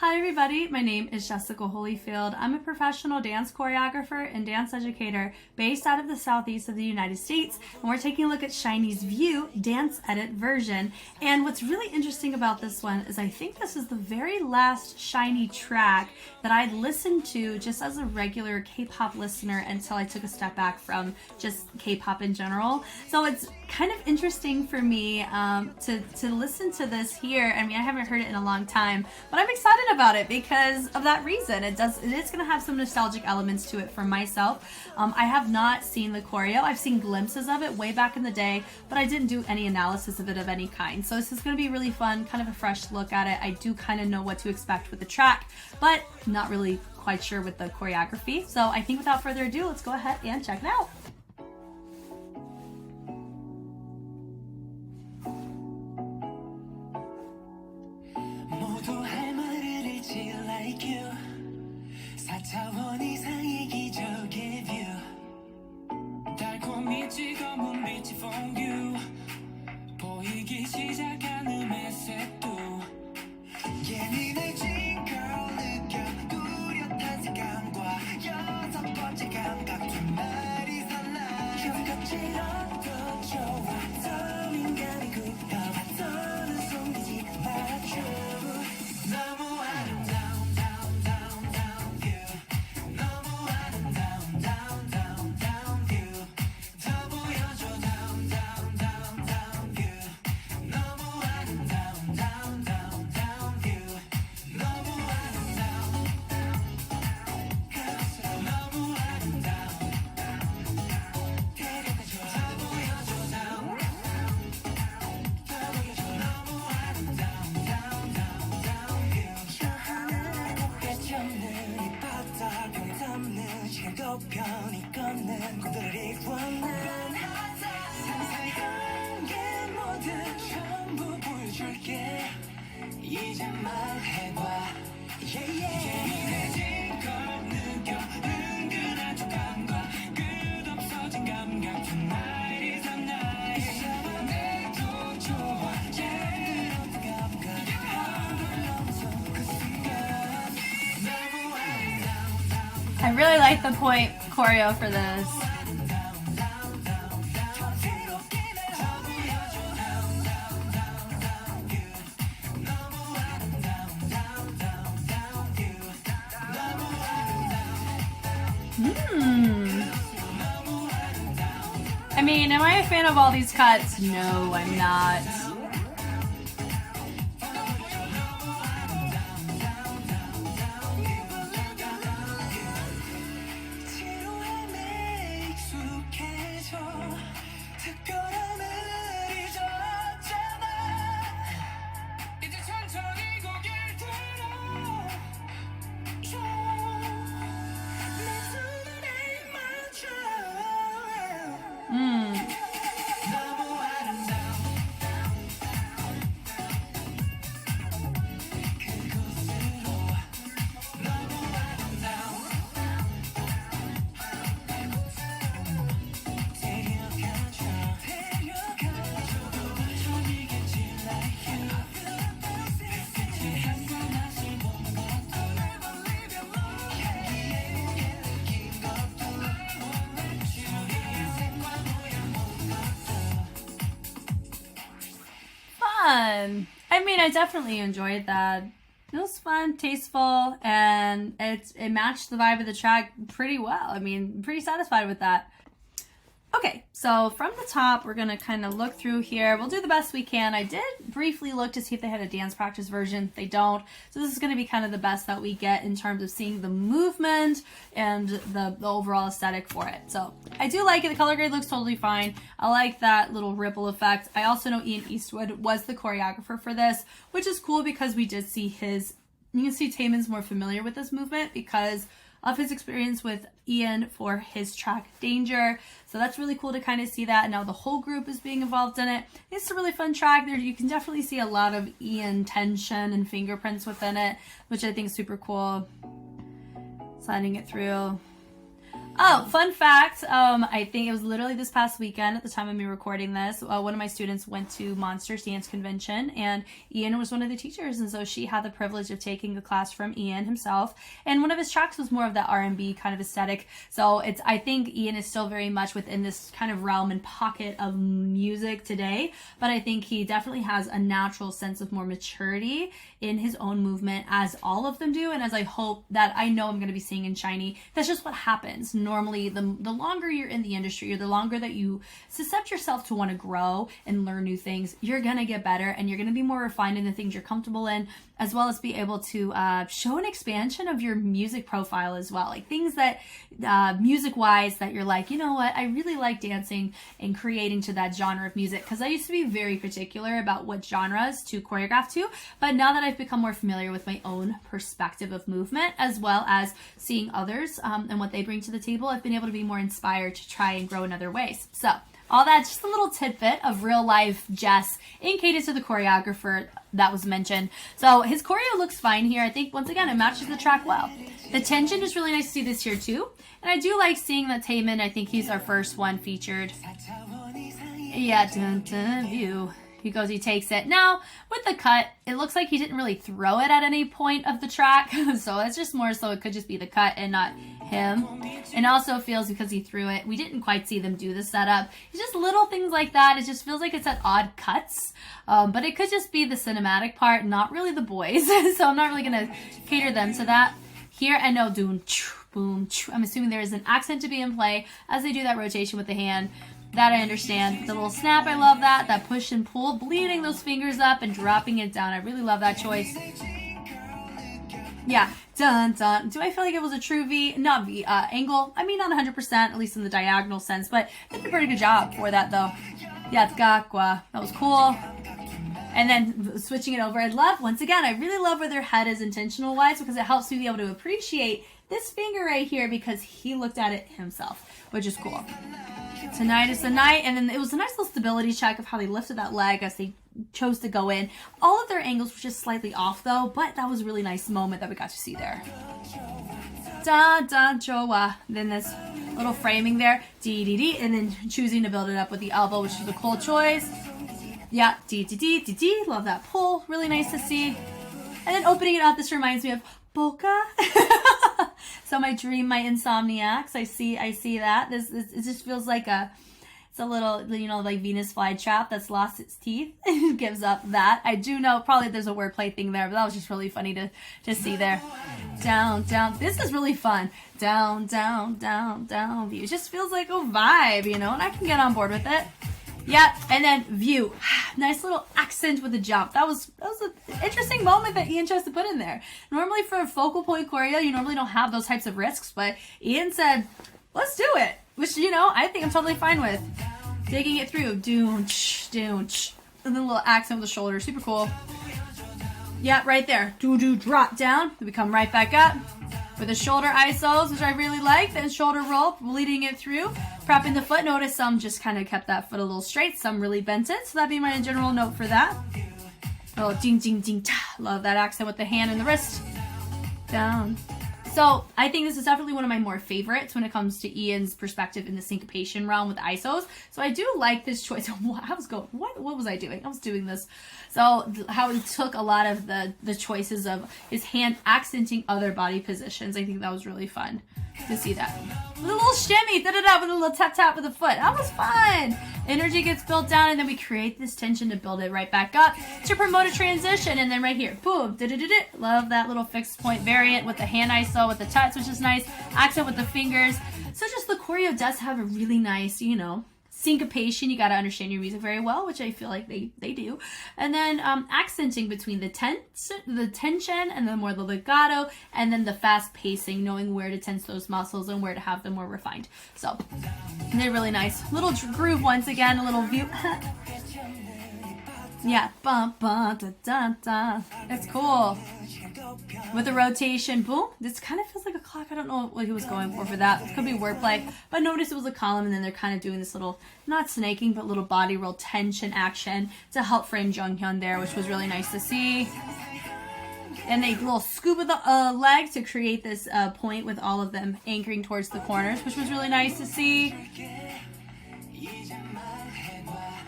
Hi everybody, my name is Jessica Holyfield. I'm a professional dance choreographer and dance educator based out of the southeast of the United States, and we're taking a look at SHINee's View Dance Edit version. And what's really interesting about this one is I think this is the very last SHINee track that I'd listened to just as a regular K-pop listener until I took a step back from just K-pop in general. So it's kind of interesting for me to listen to this here. I mean, I haven't heard it in a long time, but I'm excited about it because of that reason. It is going to have some nostalgic elements to it for myself. I have not seen the choreo. I've seen glimpses of it way back in the day, but I didn't do any analysis of it of any kind. So this is going to be really fun, kind of a fresh look at it. I do kind of know what to expect with the track, but not really quite sure with the choreography. So I think without further ado, let's go ahead and check it out. 편히 걷는 꿈들을 이루어낸 상상한 게 모두 전부 보여줄게 이제 말해봐 예민해진 걸 느껴 은근한 촉감과 끝없어진 감각 Tonight is the night 잡아내도 좋아 어떤 감각 하루로서 그 순간 너무 아름다운 I really like the point choreo for this. I mean, am I a fan of all these cuts? No, I'm not. I mean, I definitely enjoyed that. It was fun, tasteful, and it matched the vibe of the track pretty well. I mean, pretty satisfied with that. Okay, so from the top, we're going to kind of look through here. We'll do the best we can. I did briefly look to see if they had a dance practice version. They don't. So this is going to be kind of the best that we get in terms of seeing the movement and the overall aesthetic for it. So I do like it. The color grade looks totally fine. I like that little ripple effect. I also know Ian Eastwood was the choreographer for this, which is cool because we did see his, you can see Taemin's more familiar with this movement because of his experience with Ian for his track Danger. So that's really cool to kind of see that. And now the whole group is being involved in it. It's a really fun track. There you can definitely see a lot of Ian tension and fingerprints within it, which I think is super cool. Sliding it through. Oh, fun fact. I think it was literally this past weekend at the time of me recording this. One of my students went to Monsters Dance Convention, and Ian was one of the teachers, and so she had the privilege of taking a class from Ian himself. And one of his tracks was more of that R&B kind of aesthetic. So I think Ian is still very much within this kind of realm and pocket of music today, but I think he definitely has a natural sense of more maturity in his own movement, as all of them do, and as I hope that I know I'm going to be seeing in SHINee. That's just what happens. Normally, the longer you're in the industry, or the longer that you suscept yourself to want to grow and learn new things, you're going to get better, and you're going to be more refined in the things you're comfortable in, as well as be able to show an expansion of your music profile as well. Like things that music-wise that you're like, you know what, I really like dancing and creating to that genre of music, because I used to be very particular about what genres to choreograph to, but now that I've become more familiar with my own perspective of movement, as well as seeing others and what they bring to the table, I've been able to be more inspired to try and grow in other ways. So all that, just a little tidbit of real life Jess in Cadence of the Choreographer that was mentioned. So his choreo looks fine here. I think once again it matches the track well. The tension is really nice to see this here too. And I do like seeing that Taemin, I think he's our first one featured. Yeah, dun, dun, view. He goes, he takes it. Now, with the cut, it looks like he didn't really throw it at any point of the track. So it's just more so it could just be the cut and not him. And also feels because he threw it, we didn't quite see them do the setup. It's just little things like that. It just feels like it's at odd cuts. But it could just be the cinematic part, not really the boys. So I'm not really going to cater them to that. Here, and no, doom, boom. I'm assuming there is an accent to be in play as they do that rotation with the hand. That I understand. The little snap, I love that. That push and pull, bleeding those fingers up and dropping it down. I really love that choice. Yeah, dun dun. Do I feel like it was a true V? Not V, angle. I mean, not 100%, at least in the diagonal sense, but they did a pretty good job for that though. Yeah, gakwa. That was cool. And then switching it over, I love, once again, I really love where their head is intentional wise, because it helps me be able to appreciate this finger right here because he looked at it himself, which is cool. Tonight is the night, and then it was a nice little stability check of how they lifted that leg as they chose to go in. All of their angles were just slightly off though, but that was a really nice moment that we got to see there. Da da joa. Then this little framing there, dee dee dee, and then choosing to build it up with the elbow, which is a cool choice. Yeah, dee dee dee dee dee. Love that pull, really nice to see. And then opening it up, this reminds me of Boca. So my dream, my insomniacs. I see that. This it just feels like it's a little, you know, like Venus flytrap that's lost its teeth. It gives up that. I do know probably there's a wordplay thing there, but that was just really funny to see there. Down, down. This is really fun. Down, down, down, down view. It just feels like a vibe, you know, and I can get on board with it. Yeah, and then view. Nice little accent with the jump. That was an interesting moment that Ian chose to put in there. Normally for a focal point choreo, you normally don't have those types of risks, but Ian said, let's do it. Which, you know, I think I'm totally fine with. Digging it through. Doon-ch, doon-ch. And then a little accent with the shoulder. Super cool. Yeah, right there. Do-do, drop down. We come right back up. With the shoulder isos, which I really like. Then shoulder roll, bleeding it through. Prepping the foot. Notice some just kind of kept that foot a little straight. Some really bent it. So that'd be my general note for that. Oh, ding, ding, ding, ta. Love that accent with the hand and the wrist. Down. So I think this is definitely one of my more favorites when it comes to Ian's perspective in the syncopation realm with isos. So I do like this choice. I was going, what was I doing? I was doing this. So how he took a lot of the choices of his hand accenting other body positions. I think that was really fun to see that. With a little shimmy, da-da-da, with a little tap-tap with the foot. That was fun. Energy gets built down, and then we create this tension to build it right back up to promote a transition. And then right here, boom, da-da-da-da. Love that little fixed point variant with the hand iso, with the tuts, which is nice. Accent with the fingers. So just the choreo does have a really nice, you know, syncopation. You got to understand your music very well, which I feel like they do. And then accenting between the tension and then more the legato, and then the fast pacing, knowing where to tense those muscles and where to have them more refined. So they're really nice. Little groove once again, a little view. Yeah, bum bum da da da. That's cool. With the rotation, boom. This kind of feels like a clock. I don't know what he was going for that. It could be wordplay, but notice it was a column, and then they're kind of doing this little, not snaking, but little body roll tension action to help frame Junghyun there, which was really nice to see. And a little scoop of the leg to create this point with all of them anchoring towards the corners, which was really nice to see.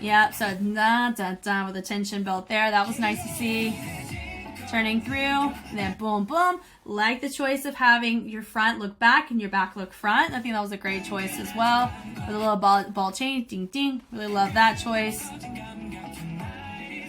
Yep, so with the tension built there. That was nice to see. Turning through, and then boom, boom. Like the choice of having your front look back and your back look front. I think that was a great choice as well. With a little ball chain, ding, ding. Really love that choice.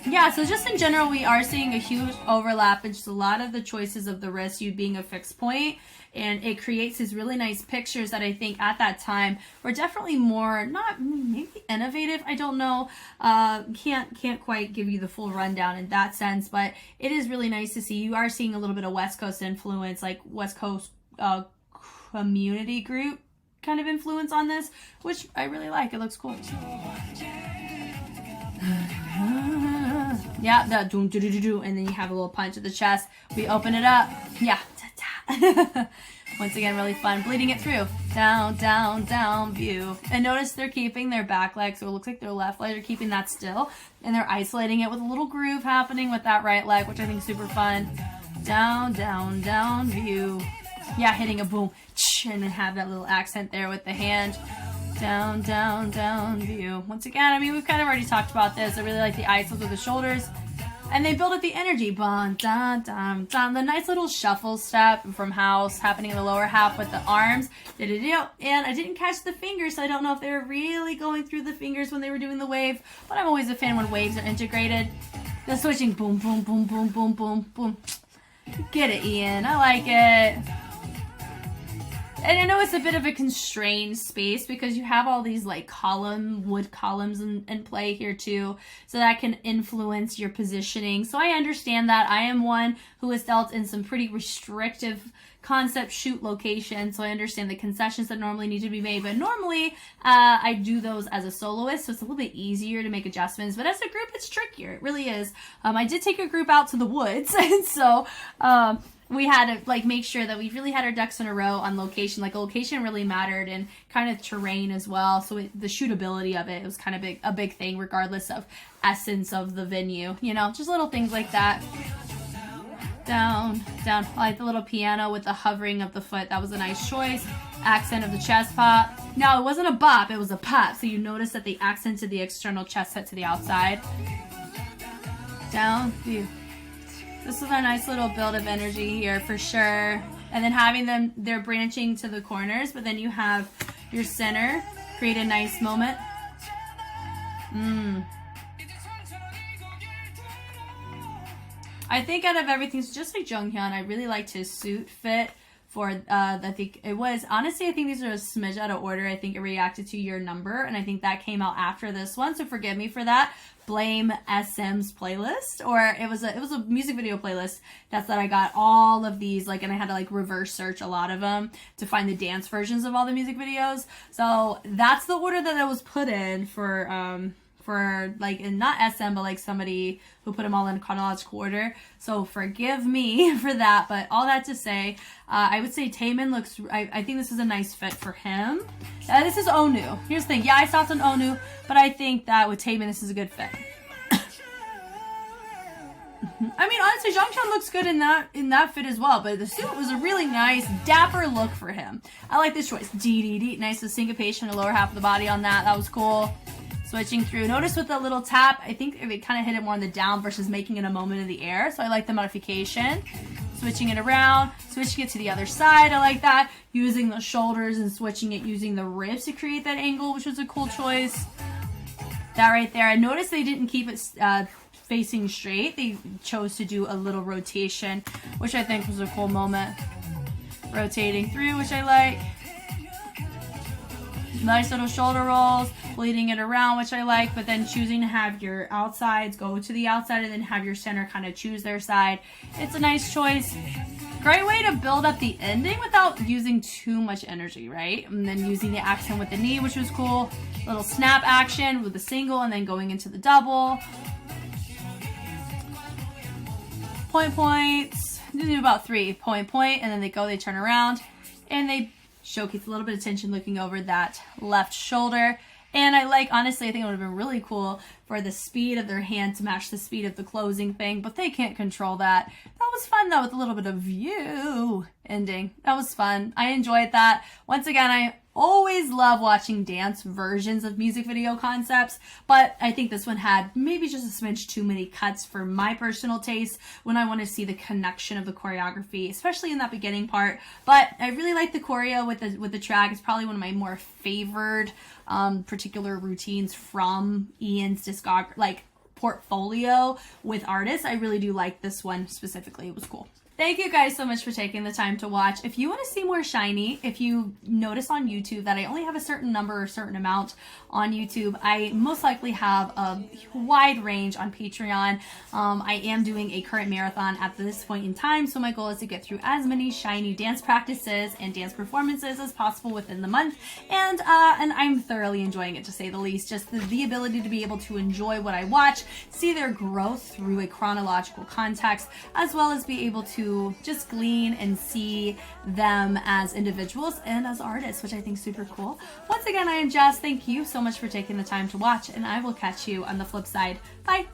Yeah, so just in general, we are seeing a huge overlap in just a lot of the choices of the wrist, you being a fixed point. And it creates these really nice pictures that I think at that time were definitely more, not maybe innovative, I don't know. Can't quite give you the full rundown in that sense, but it is really nice to see. You are seeing a little bit of West Coast influence, like West Coast community group kind of influence on this, which I really like. It looks cool. Yeah, that doom do do do do, and then you have a little punch at the chest. We open it up. Yeah. Once again, really fun. Bleeding it through. Down, down, down view. And notice they're keeping their back leg, so it looks like their left leg are keeping that still. And they're isolating it with a little groove happening with that right leg, which I think is super fun. Down, down, down view. Yeah, hitting a boom. And then have that little accent there with the hand. Down, down, down view. Once again, I mean, we've kind of already talked about this. I really like the isolates with the shoulders. And they build up the energy. Bum, dun, dun, dun. The nice little shuffle step from house happening in the lower half with the arms. And I didn't catch the fingers, so I don't know if they were really going through the fingers when they were doing the wave. But I'm always a fan when waves are integrated. The switching boom, boom, boom, boom, boom, boom, boom. Get it, Ian. I like it. And I know it's a bit of a constrained space because you have all these like wood columns in play here too. So that can influence your positioning. So I understand that. I am one who has dealt in some pretty restrictive concept shoot locations. So I understand the concessions that normally need to be made. But normally I do those as a soloist. So it's a little bit easier to make adjustments. But as a group, it's trickier. It really is. I did take a group out to the woods. And so we had to like make sure that we really had our ducks in a row on location. Like location really mattered, and kind of terrain as well. So the shootability of it was kind of a big thing, regardless of essence of the venue. You know, just little things like that. Down, down. I like the little piano with the hovering of the foot. That was a nice choice. Accent of the chest pop. Now it wasn't a bop, it was a pop. So you notice that they accented the external chest set to the outside. Down, view. This is a nice little build of energy here for sure. And then having them, they're branching to the corners, but then you have your center. Create a nice moment. I think out of everything, so just like Jonghyun, I really liked his suit fit for, I think it was, honestly, I think these are a smidge out of order. I think it reacted to your number, and I think that came out after this one, so forgive me for that. Blame SM's playlist, or it was a music video playlist. That's that I got all of these, like, and I had to like reverse search a lot of them to find the dance versions of all the music videos. So that's the order that it was put in for like, and not SM, but like somebody who put them all in chronological order. So forgive me for that. But all that to say, I would say Taemin looks, I think this is a nice fit for him. This is Onu. Here's the thing. Yeah, I stopped on Onu, but I think that with Taemin, this is a good fit. I mean, honestly, Jonghyun looks good in that fit as well, but the suit was a really nice, dapper look for him. I like this choice. D. Nice with syncopation in the lower half of the body on that. That was cool. Switching through. Notice with the little tap, I think it kind of hit it more on the down versus making it a moment in the air. So I like the modification. Switching it around, switching it to the other side. I like that. Using the shoulders and switching it using the ribs to create that angle, which was a cool choice. That right there. I noticed they didn't keep it facing straight. They chose to do a little rotation, which I think was a cool moment. Rotating through, which I like. Nice little shoulder rolls, bleeding it around, which I like, but then choosing to have your outsides go to the outside and then have your center kind of choose their side. It's a nice choice. Great way to build up the ending without using too much energy, right? And then using the accent with the knee, which was cool. Little snap action with the single and then going into the double. Points. They do about 3. Point, and then they turn around, and they showcase a little bit of tension looking over that left shoulder. And honestly, I think it would have been really cool for the speed of their hand to match the speed of the closing thing, but they can't control that. That was fun though, with a little bit of you ending. That was fun. I enjoyed that. Once again, I always love watching dance versions of music video concepts, but I think this one had maybe just a smidge too many cuts for my personal taste when I want to see the connection of the choreography, especially in that beginning part. But I really like the choreo with the track. It's probably one of my more favored particular routines from Ian's portfolio with artists. I really do like this one specifically. It was cool. Thank you guys so much for taking the time to watch. If you want to see more SHINee, if you notice on YouTube that I only have a certain number or certain amount on YouTube, I most likely have a wide range on Patreon. I am doing a current marathon at this point in time, so my goal is to get through as many SHINee dance practices and dance performances as possible within the month, and I'm thoroughly enjoying it, to say the least. Just the ability to be able to enjoy what I watch, see their growth through a chronological context, as well as be able to just glean and see them as individuals and as artists, which I think is super cool. Once again, I am Jess. Thank you so much for taking the time to watch, and I will catch you on the flip side. Bye!